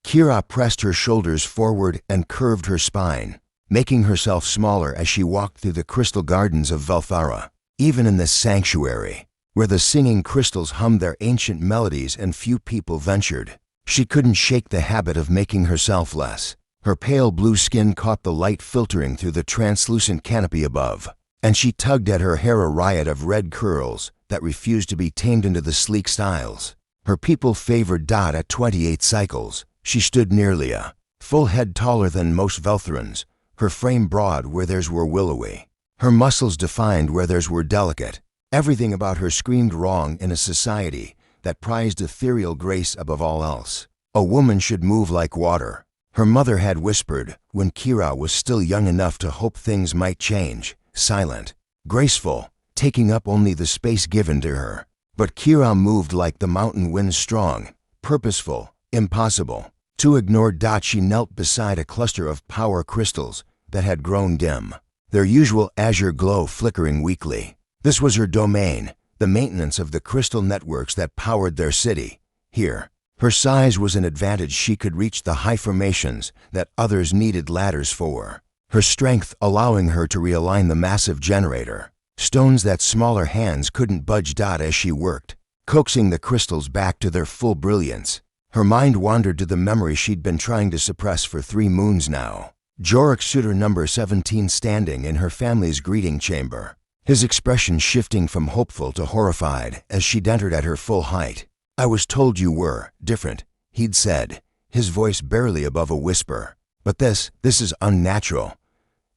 Kira pressed her shoulders forward and curved her spine, making herself smaller as she walked through the crystal gardens of Velthara. Even in this sanctuary, where the singing crystals hummed their ancient melodies and few people ventured, she couldn't shake the habit of making herself less. Her pale blue skin caught the light filtering through the translucent canopy above, and she tugged at her hair, a riot of red curls that refused to be tamed into the sleek styles. Her people favored Dot at 28 cycles. She stood nearly a full head taller than most Veltharans, her frame broad where theirs were willowy, her muscles defined where theirs were delicate. Everything about her screamed wrong in a society that prized ethereal grace above all else. A woman should move like water, her mother had whispered when Kira was still young enough to hope things might change. Silent, graceful, taking up only the space given to her. But Kira moved like the mountain wind, strong, purposeful, impossible. To ignore Dot, she knelt beside a cluster of power crystals that had grown dim, their usual azure glow flickering weakly. This was her domain, the maintenance of the crystal networks that powered their city. Here, her size was an advantage. She could reach the high formations that others needed ladders for, her strength allowing her to realign the massive generator, stones that smaller hands couldn't budge. Dot as she worked, coaxing the crystals back to their full brilliance. Her mind wandered to the memory she'd been trying to suppress for 3 moons now. Jorek Suitor number 17 standing in her family's greeting chamber, his expression shifting from hopeful to horrified as she'd entered at her full height. "I was told you were different," he'd said, his voice barely above a whisper. "But this is unnatural.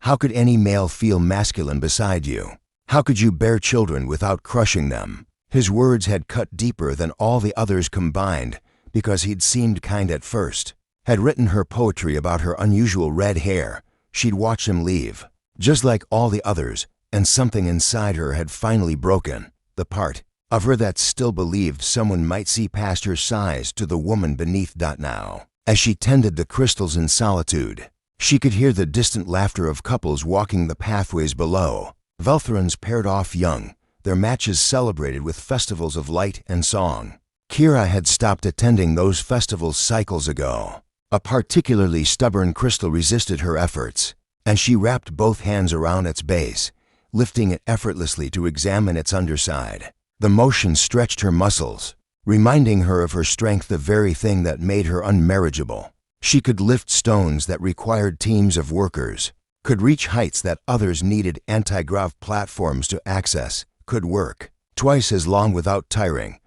How could any male feel masculine beside you? How could you bear children without crushing them?" His words had cut deeper than all the others combined, because he'd seemed kind at first, had written her poetry about her unusual red hair. She'd watched him leave, just like all the others, and something inside her had finally broken. The part of her that still believed someone might see past her size to the woman beneath. Dot now, as she tended the crystals in solitude, she could hear the distant laughter of couples walking the pathways below. Veltharans paired off young, their matches celebrated with festivals of light and song. Kira had stopped attending those festivals cycles ago. A particularly stubborn crystal resisted her efforts, and she wrapped both hands around its base, lifting it effortlessly to examine its underside. The motion stretched her muscles, reminding her of her strength, the very thing that made her unmarriageable. She could lift stones that required teams of workers, could reach heights that others needed anti-grav platforms to access, could work twice as long without tiring.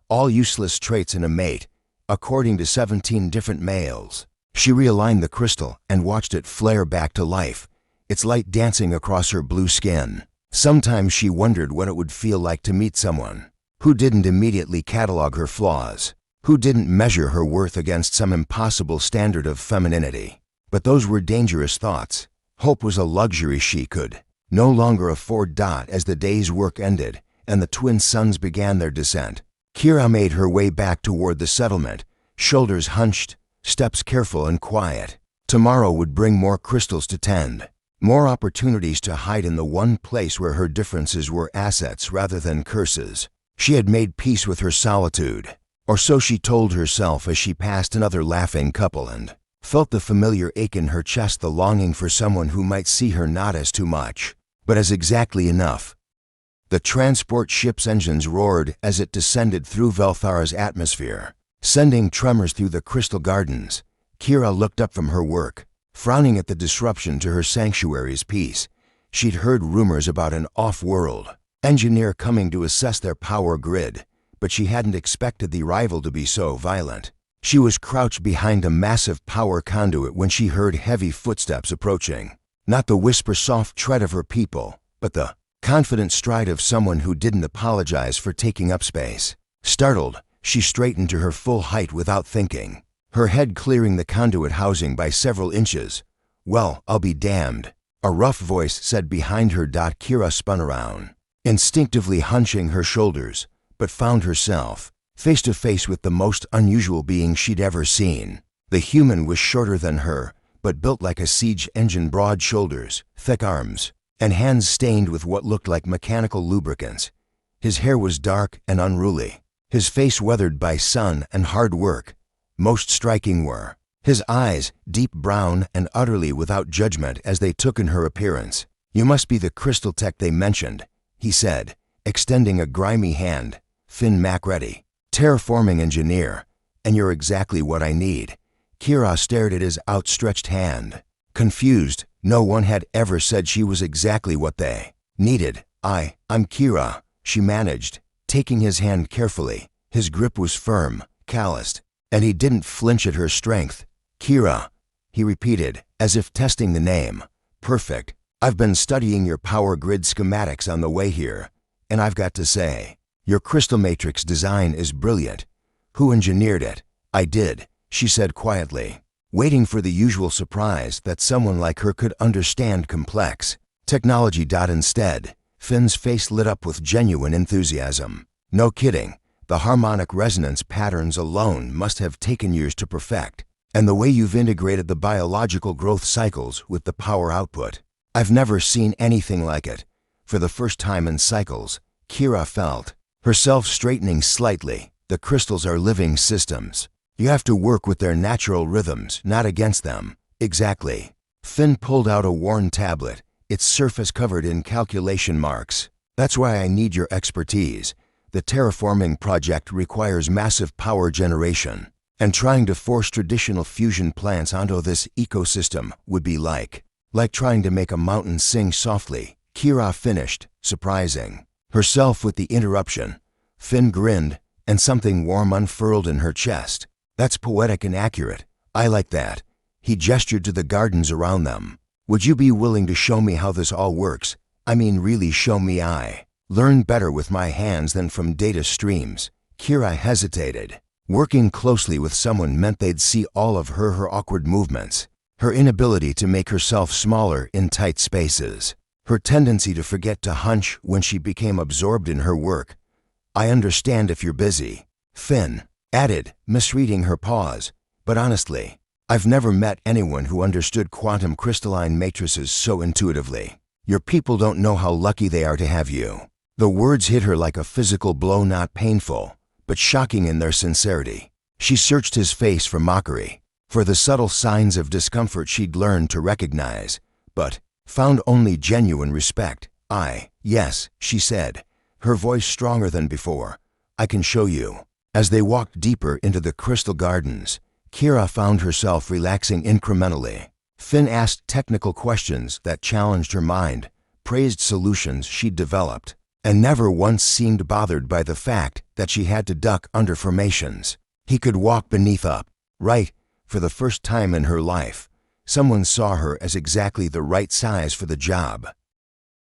All useless traits in a mate, according to 17 different males. She realigned the crystal and watched it flare back to life, its light dancing across her blue skin. Sometimes she wondered what it would feel like to meet someone who didn't immediately catalog her flaws, who didn't measure her worth against some impossible standard of femininity. But those were dangerous thoughts. Hope was a luxury she could no longer afford. Dot as the day's work ended and the twin suns began their descent, Kira made her way back toward the settlement, shoulders hunched, steps careful and quiet. Tomorrow would bring more crystals to tend, more opportunities to hide in the one place where her differences were assets rather than curses. She had made peace with her solitude, or so she told herself as she passed another laughing couple and felt the familiar ache in her chest, the longing for someone who might see her not as too much, but as exactly enough. The transport ship's engines roared as it descended through Velthara's atmosphere, sending tremors through the crystal gardens. Kira looked up from her work, frowning at the disruption to her sanctuary's peace. She'd heard rumors about an off-world engineer coming to assess their power grid, but she hadn't expected the arrival to be so violent. She was crouched behind a massive power conduit when she heard heavy footsteps approaching. Not the whisper-soft tread of her people, but the confident stride of someone who didn't apologize for taking up space. Startled, she straightened to her full height without thinking, her head clearing the conduit housing by several inches. "Well, I'll be damned," a rough voice said behind her. Kira spun around, instinctively hunching her shoulders, but found herself face to face with the most unusual being she'd ever seen. The human was shorter than her, but built like a siege engine, broad shoulders, thick arms, and hands stained with what looked like mechanical lubricants. His hair was dark and unruly, his face weathered by sun and hard work. Most striking were his eyes deep brown and utterly without judgment as they took in her appearance. "You must be the crystal tech they mentioned," he said, extending a grimy hand. "Finn Mack-ready, terraforming engineer, and you're exactly what I need." Kira stared at his outstretched hand, confused. No one had ever said she was exactly what they needed. I'm Kira," she managed, taking his hand carefully. His grip was firm, calloused, and he didn't flinch at her strength. "Kira," he repeated, as if testing the name. "Perfect. I've been studying your power grid schematics on the way here, and I've got to say, your crystal matrix design is brilliant. Who engineered it?" "I did," she said quietly, waiting for the usual surprise that someone like her could understand complex technology. Instead, Finn's face lit up with genuine enthusiasm. "No kidding. The harmonic resonance patterns alone must have taken years to perfect. And the way you've integrated the biological growth cycles with the power output. I've never seen anything like it." For the first time in cycles, Kira felt herself straightening slightly. The crystals are living systems. You have to work with their natural rhythms, not against them. "Exactly." Finn pulled out a worn tablet, its surface covered in calculation marks. "That's why I need your expertise. The terraforming project requires massive power generation, and trying to force traditional fusion plants onto this ecosystem would be like trying to make a mountain sing softly." Kira finished, surprising herself with the interruption. Finn grinned, and something warm unfurled in her chest. "That's poetic and accurate. I like that." He gestured to the gardens around them. "Would you be willing to show me how this all works? I mean, really show me. I learn better with my hands than from data streams." Kira hesitated. Working closely with someone meant they'd see all of her awkward movements, her inability to make herself smaller in tight spaces, her tendency to forget to hunch when she became absorbed in her work. "I understand if you're busy," Finn added, misreading her pause. "But honestly, I've never met anyone who understood quantum crystalline matrices so intuitively. Your people don't know how lucky they are to have you." The words hit her like a physical blow, not painful, but shocking in their sincerity. She searched his face for mockery, for the subtle signs of discomfort she'd learned to recognize, but found only genuine respect. Yes," she said, her voice stronger than before. "I can show you." As they walked deeper into the crystal gardens, Kira found herself relaxing incrementally. Finn asked technical questions that challenged her mind, praised solutions she'd developed, and never once seemed bothered by the fact that she had to duck under formations. He could walk beneath up. Right, for the first time in her life, someone saw her as exactly the right size for the job.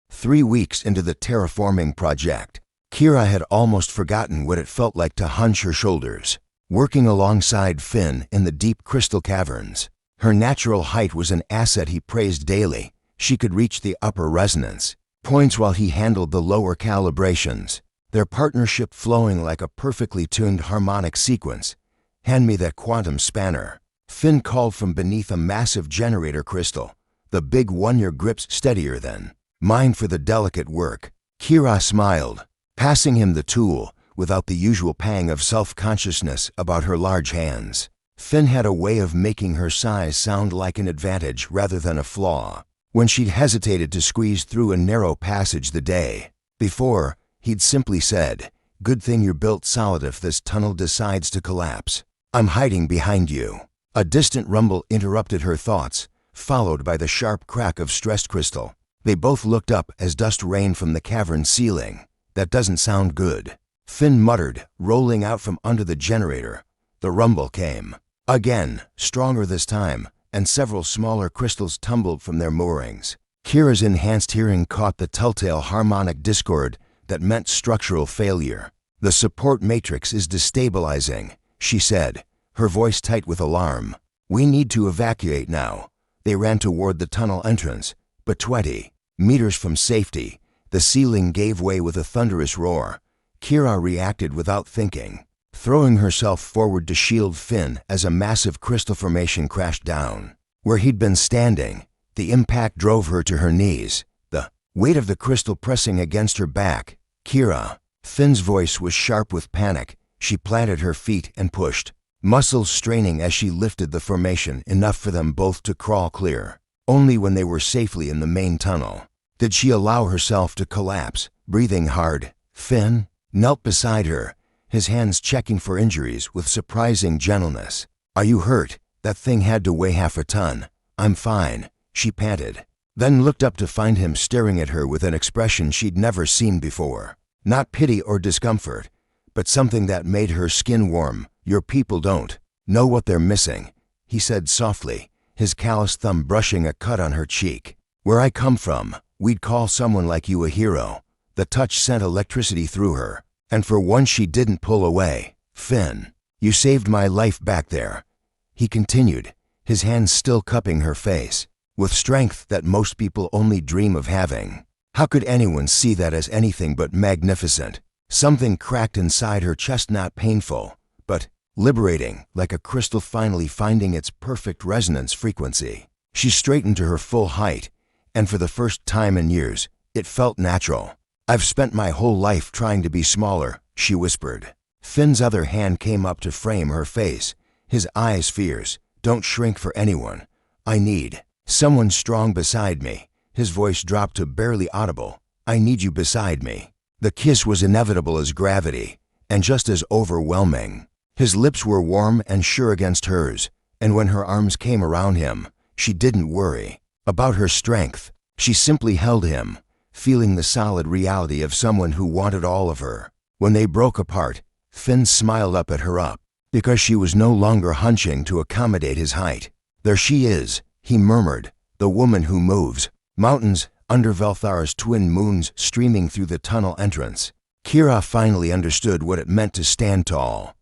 3 weeks into the terraforming project, Kira had almost forgotten what it felt like to hunch her shoulders, working alongside Finn in the deep crystal caverns. Her natural height was an asset he praised daily. She could reach the upper resonance points while he handled the lower calibrations, their partnership flowing like a perfectly tuned harmonic sequence. "Hand me that quantum spanner," Finn called from beneath a massive generator crystal. "The big one. Your grip's steadier than mine for the delicate work." Kira smiled, passing him the tool without the usual pang of self-consciousness about her large hands. Finn had a way of making her size sound like an advantage rather than a flaw. When she'd hesitated to squeeze through a narrow passage the day before, he'd simply said, "Good thing you're built solid if this tunnel decides to collapse. I'm hiding behind you." A distant rumble interrupted her thoughts, followed by the sharp crack of stressed crystal. They both looked up as dust rained from the cavern ceiling. "That doesn't sound good," Finn muttered, rolling out from under the generator. The rumble came again, stronger this time, and several smaller crystals tumbled from their moorings. Kira's enhanced hearing caught the telltale harmonic discord that meant structural failure. "The support matrix is destabilizing," she said, her voice tight with alarm. "We need to evacuate now." They ran toward the tunnel entrance, but 20 meters from safety, the ceiling gave way with a thunderous roar. Kira reacted without thinking, throwing herself forward to shield Finn as a massive crystal formation crashed down. Where he'd been standing, the impact drove her to her knees, the weight of the crystal pressing against her back. "Kira." Finn's voice was sharp with panic. She planted her feet and pushed muscles straining as she lifted the formation enough for them both to crawl clear. Only when they were safely in the main tunnel did she allow herself to collapse, breathing hard. Finn knelt beside her, his hands checking for injuries with surprising gentleness. "Are you hurt? That thing had to weigh half a ton." "I'm fine," she panted, then looked up to find him staring at her with an expression she'd never seen before. Not pity or discomfort, but something that made her skin warm. "Your people don't know what they're missing," he said softly, his calloused thumb brushing a cut on her cheek. "Where I come from, we'd call someone like you a hero." The touch sent electricity through her, and for once she didn't pull away. "Finn, you saved my life back there," he continued, his hands still cupping her face, with strength that most people only dream of having. How could anyone see that as anything but magnificent? Something cracked inside her chest, not painful, but liberating, like a crystal finally finding its perfect resonance frequency. She straightened to her full height, and for the first time in years, it felt natural. "I've spent my whole life trying to be smaller," she whispered. Finn's other hand came up to frame her face, his eyes fierce. "Don't shrink for anyone. I need someone strong beside me." His voice dropped to barely audible. "I need you beside me." The kiss was inevitable as gravity, and just as overwhelming. His lips were warm and sure against hers, and when her arms came around him, she didn't worry about her strength. She simply held him, feeling the solid reality of someone who wanted all of her. When they broke apart, Finn smiled up at her because she was no longer hunching to accommodate his height. "There she is," he murmured, "the woman who moves." Mountains under Velthara's twin moons streaming through the tunnel entrance. Kira finally understood what it meant to stand tall.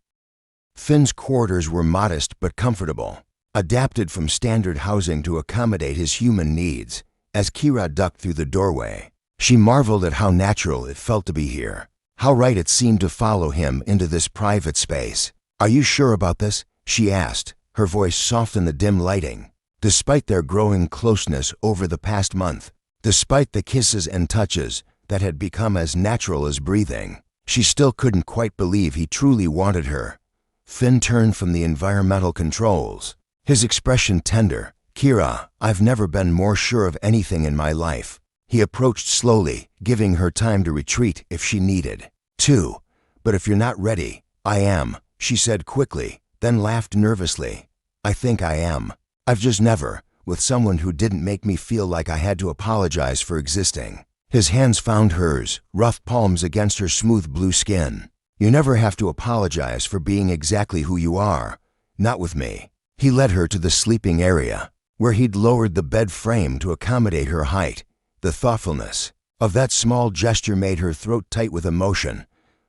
Finn's quarters were modest but comfortable, adapted from standard housing to accommodate his human needs. As Kira ducked through the doorway, she marveled at how natural it felt to be here, how right it seemed to follow him into this private space. "Are you sure about this?" she asked, her voice soft in the dim lighting. Despite their growing closeness over the past month, despite the kisses and touches that had become as natural as breathing, she still couldn't quite believe he truly wanted her. Finn turned from the environmental controls, his expression tender. "Kira, I've never been more sure of anything in my life." He approached slowly, giving her time to retreat if she needed to. "But if you're not ready, I am," she said quickly, then laughed nervously. "I think I am. I've just never, with someone who didn't make me feel like I had to apologize for existing." His hands found hers, rough palms against her smooth blue skin. "You never have to apologize for being exactly who you are. Not with me." He led her to the sleeping area, where he'd lowered the bed frame to accommodate her height. The thoughtfulness of that small gesture made her throat tight with emotion.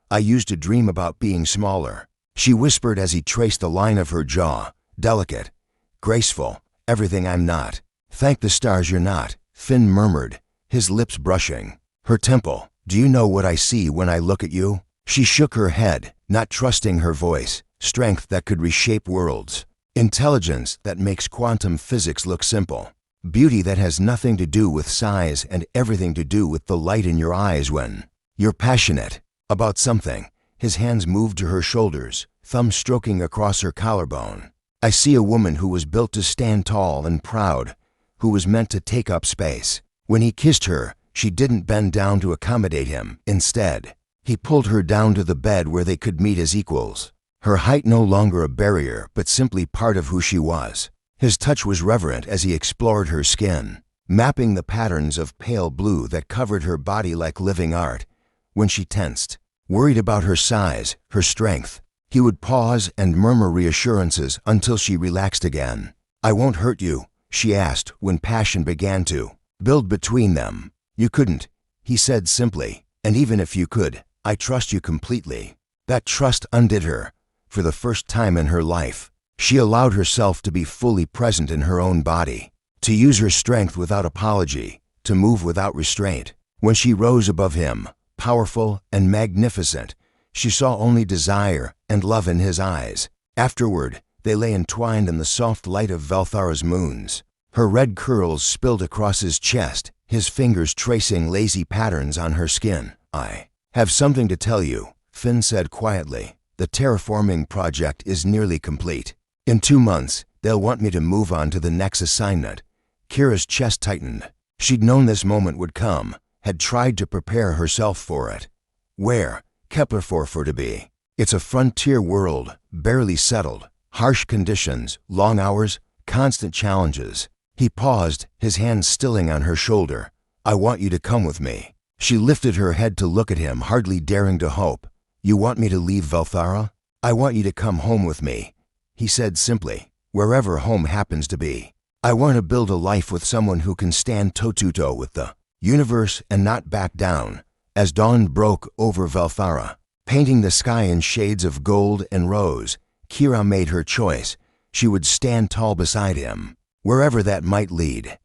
"I used to dream about being smaller," she whispered as he traced the line of her jaw. "Delicate, graceful, everything I'm not." "Thank the stars you're not," Finn murmured, his lips brushing her temple. "Do you know what I see when I look at you?" She shook her head, not trusting her voice. "Strength that could reshape worlds. Intelligence that makes quantum physics look simple. Beauty that has nothing to do with size and everything to do with the light in your eyes when you're passionate about something." His hands moved to her shoulders, thumb stroking across her collarbone. "I see a woman who was built to stand tall and proud, who was meant to take up space." When he kissed her, she didn't bend down to accommodate him. Instead, he pulled her down to the bed where they could meet as equals. Her height no longer a barrier, but simply part of who she was. His touch was reverent as he explored her skin, mapping the patterns of pale blue that covered her body like living art. When she tensed, worried about her size, her strength, he would pause and murmur reassurances until she relaxed again. "I won't hurt you," she asked when passion began to build between them. "You couldn't," he said simply, "and even if you could, I trust you completely." That trust undid her. For the first time in her life, she allowed herself to be fully present in her own body, to use her strength without apology, to move without restraint. When she rose above him, powerful and magnificent, she saw only desire and love in his eyes. Afterward, they lay entwined in the soft light of Velthara's moons. Her red curls spilled across his chest, his fingers tracing lazy patterns on her skin. "I have something to tell you," Finn said quietly. the terraforming project is nearly complete. In 2 months, they'll want me to move on to the next assignment." Kira's chest tightened. She'd known this moment would come, had tried to prepare herself for it. Where? Kepler-4 to be. It's a frontier world, barely settled, harsh conditions, long hours, constant challenges. He paused, his hand stilling on her shoulder. "I want you to come with me." She lifted her head to look at him, hardly daring to hope. "You want me to leave Velthara?" "I want you to come home with me," he said simply, "wherever home happens to be. I want to build a life with someone who can stand toe-to-toe with the universe and not back down." As dawn broke over Velthara, painting the sky in shades of gold and rose, Kira made her choice. She would stand tall beside him, wherever that might lead.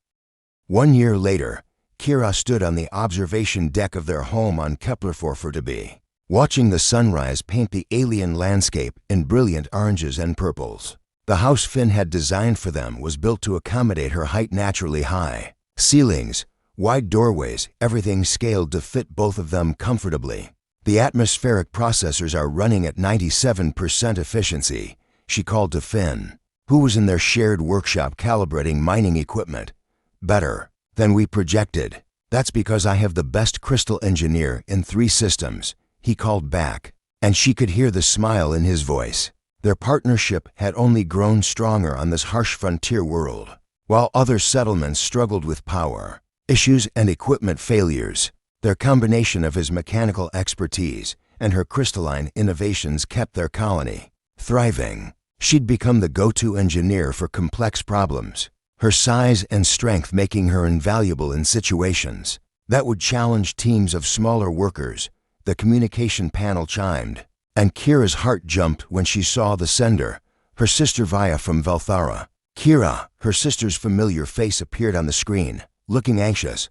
1 year later, Kira stood on the observation deck of their home on Kepler-4 to be, watching the sunrise paint the alien landscape in brilliant oranges and purples. The house Finn had designed for them was built to accommodate her height naturally high. Ceilings, wide doorways, everything scaled to fit both of them comfortably. "The atmospheric processors are running at 97% efficiency," she called to Finn, who was in their shared workshop calibrating mining equipment. "Better than we projected. That's because I have the best crystal engineer in 3 systems," he called back, and she could hear the smile in his voice. Their partnership had only grown stronger on this harsh frontier world. While other settlements struggled with power issues and equipment failures, their combination of his mechanical expertise and her crystalline innovations kept their colony thriving. She'd become the go-to engineer for complex problems, her size and strength making her invaluable in situations that would challenge teams of smaller workers. The communication panel chimed, and Kira's heart jumped when she saw the sender, her sister Vaya from Velthara. "Kira," her sister's familiar face appeared on the screen, looking anxious.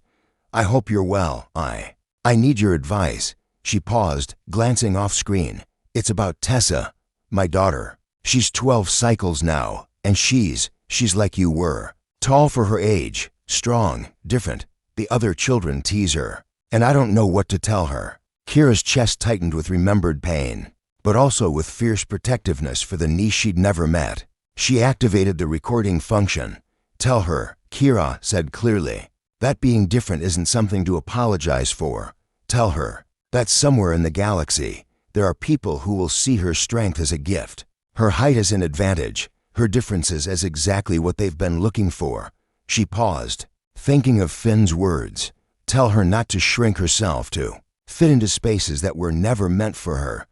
"I hope you're well. I need your advice." She paused, glancing off screen. "It's about Tessa, my daughter. She's 12 cycles now, and she's like you were. Tall for her age, strong, different. The other children tease her, and I don't know what to tell her." Kira's chest tightened with remembered pain, but also with fierce protectiveness for the niece she'd never met. She activated the recording function. "Tell her," Kira said clearly, "that being different isn't something to apologize for. Tell her that somewhere in the galaxy, there are people who will see her strength as a gift, her height as an advantage, her differences as exactly what they've been looking for." She paused, thinking of Finn's words. Tell her not to shrink herself to fit into spaces that were never meant for her.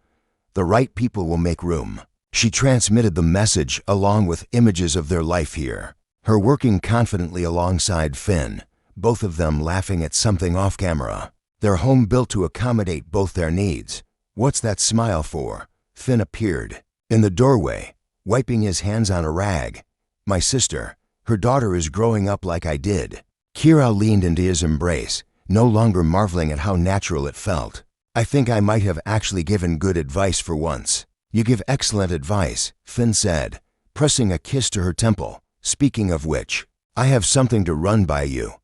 The right people will make room. She transmitted the message along with images of their life here, her working confidently alongside Finn, both of them laughing at something off camera. Their home built to accommodate both their needs. "What's that smile for?" Finn appeared in the doorway, wiping his hands on a rag. "My sister. Her daughter is growing up like I did." Kira leaned into his embrace, no longer marveling at how natural it felt. "I think I might have actually given good advice for once." "You give excellent advice," Finn said, pressing a kiss to her temple. "Speaking of which, I have something to run by you."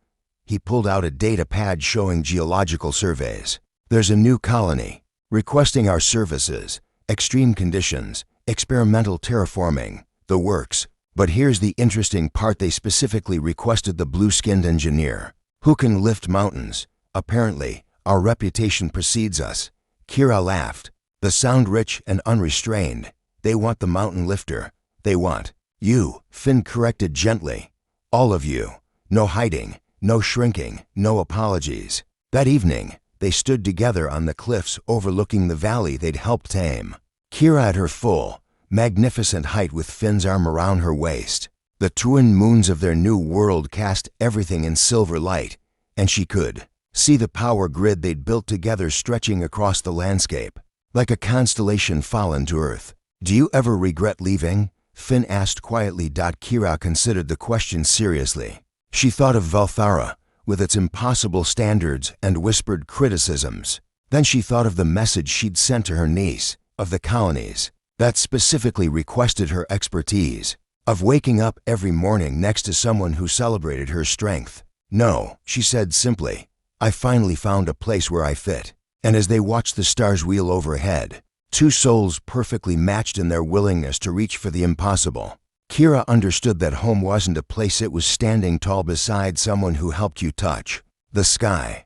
He pulled out a data pad showing geological surveys. "There's a new colony requesting our services, extreme conditions, experimental terraforming, the works. But here's the interesting part: they specifically requested the blue-skinned engineer who can lift mountains. Apparently, our reputation precedes us." Kira laughed. "The sound rich and unrestrained. They want the mountain lifter. They want you," Finn corrected gently. "All of you. No hiding, no shrinking, no apologies." That evening, they stood together on the cliffs overlooking the valley they'd helped tame. Kira at her full, magnificent height with Finn's arm around her waist. The twin moons of their new world cast everything in silver light, and she could see the power grid they'd built together stretching across the landscape, like a constellation fallen to Earth. "Do you ever regret leaving?" Finn asked quietly. Kira considered the question seriously. She thought of Velthara, with its impossible standards and whispered criticisms. Then she thought of the message she'd sent to her niece, of the colonies that specifically requested her expertise, of waking up every morning next to someone who celebrated her strength. "No," she said simply. "I finally found a place where I fit." And as they watched the stars wheel overhead, Two souls perfectly matched in their willingness to reach for the impossible. Kira understood that home wasn't a place, it was standing tall beside someone who helped you touch the sky.